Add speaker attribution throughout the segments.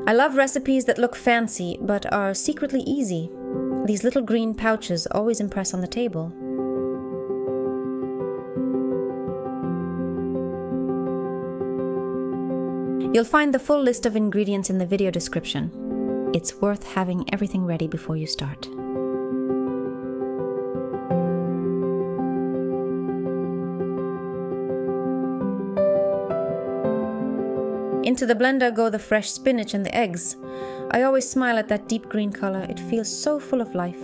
Speaker 1: I love recipes that look fancy but are secretly easy. These little green pouches always impress on the table. You'll find the full list of ingredients in the video description. It's worth having everything ready before you start. Into the blender go the fresh spinach and the eggs. I always smile at that deep green color. It feels so full of life.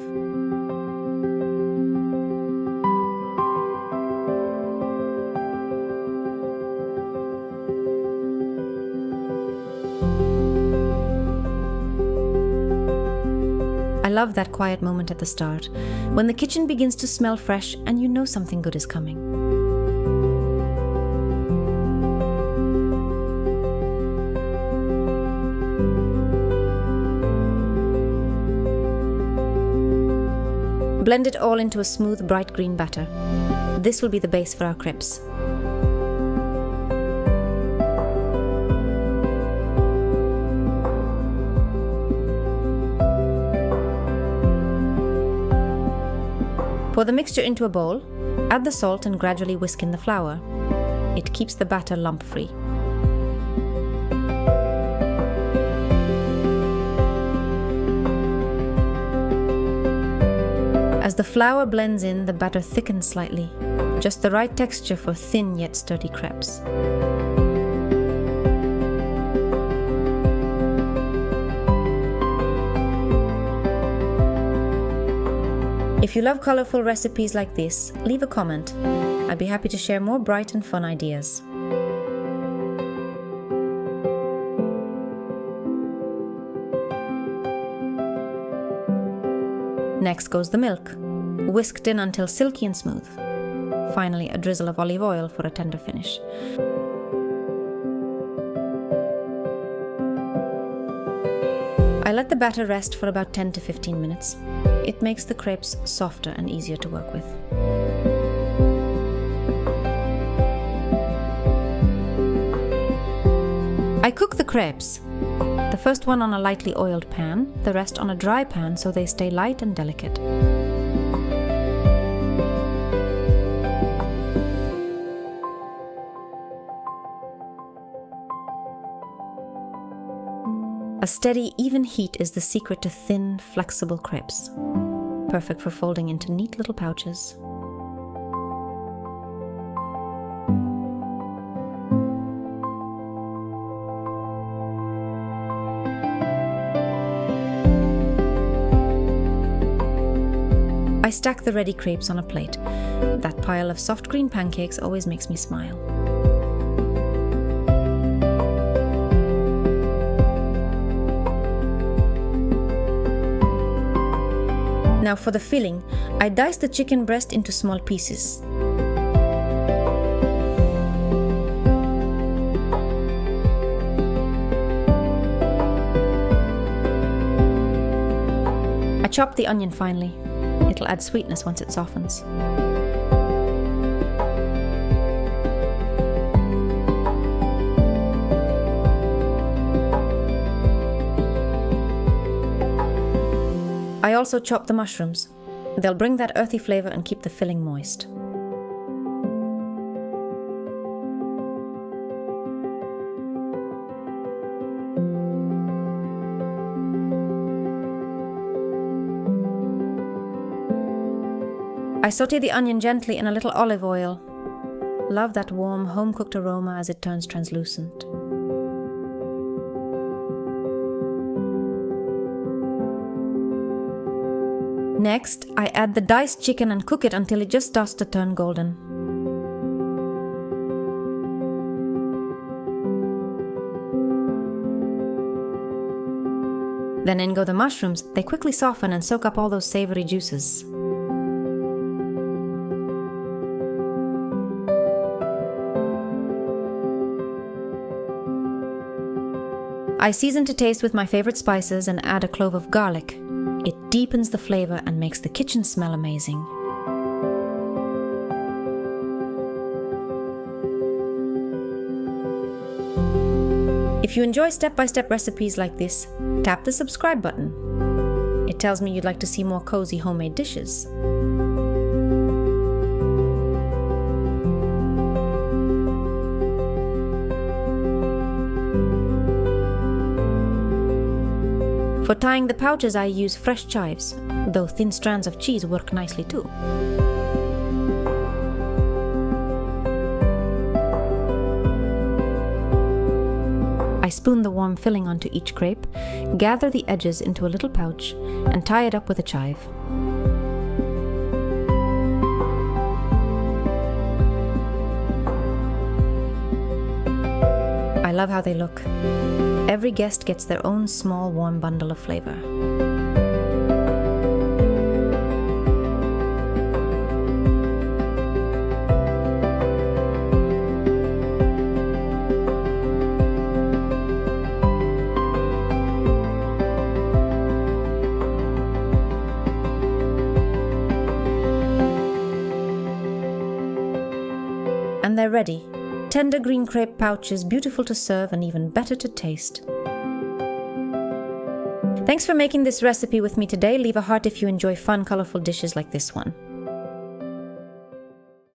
Speaker 1: I love that quiet moment at the start, when the kitchen begins to smell fresh and you know something good is coming. Blend it all into a smooth, bright green batter. This will be the base for our crepes. Pour the mixture into a bowl, add the salt and gradually whisk in the flour. It keeps the batter lump-free. As the flour blends in, the batter thickens slightly, just the right texture for thin yet sturdy crepes. If you love colorful recipes like this, leave a comment. I'd be happy to share more bright and fun ideas. Next goes the milk, whisked in until silky and smooth. Finally, a drizzle of olive oil for a tender finish. I let the batter rest for about 10 to 15 minutes. It makes the crepes softer and easier to work with. I cook the crepes. The first one on a lightly oiled pan, the rest on a dry pan so they stay light and delicate. A steady, even heat is the secret to thin, flexible crepes. Perfect for folding into neat little pouches. I stack the ready crepes on a plate. That pile of soft green pancakes always makes me smile. Now for the filling, I dice the chicken breast into small pieces. I chop the onion finely. It'll add sweetness once it softens. I also chop the mushrooms. They'll bring that earthy flavor and keep the filling moist. I saute the onion gently in a little olive oil. Love that warm, home-cooked aroma as it turns translucent. Next, I add the diced chicken and cook it until it just starts to turn golden. Then in go the mushrooms. They quickly soften and soak up all those savory juices. I season to taste with my favorite spices and add a clove of garlic. It deepens the flavor and makes the kitchen smell amazing. If you enjoy step-by-step recipes like this, tap the subscribe button. It tells me you'd like to see more cozy homemade dishes. For tying the pouches, I use fresh chives, though thin strands of cheese work nicely too. I spoon the warm filling onto each crepe, gather the edges into a little pouch, and tie it up with a chive. I love how they look. Every guest gets their own small warm bundle of flavor. And they're ready. Tender green crepe pouches, beautiful to serve and even better to taste. Thanks for making this recipe with me today. Leave a heart if you enjoy fun, colorful dishes like this one.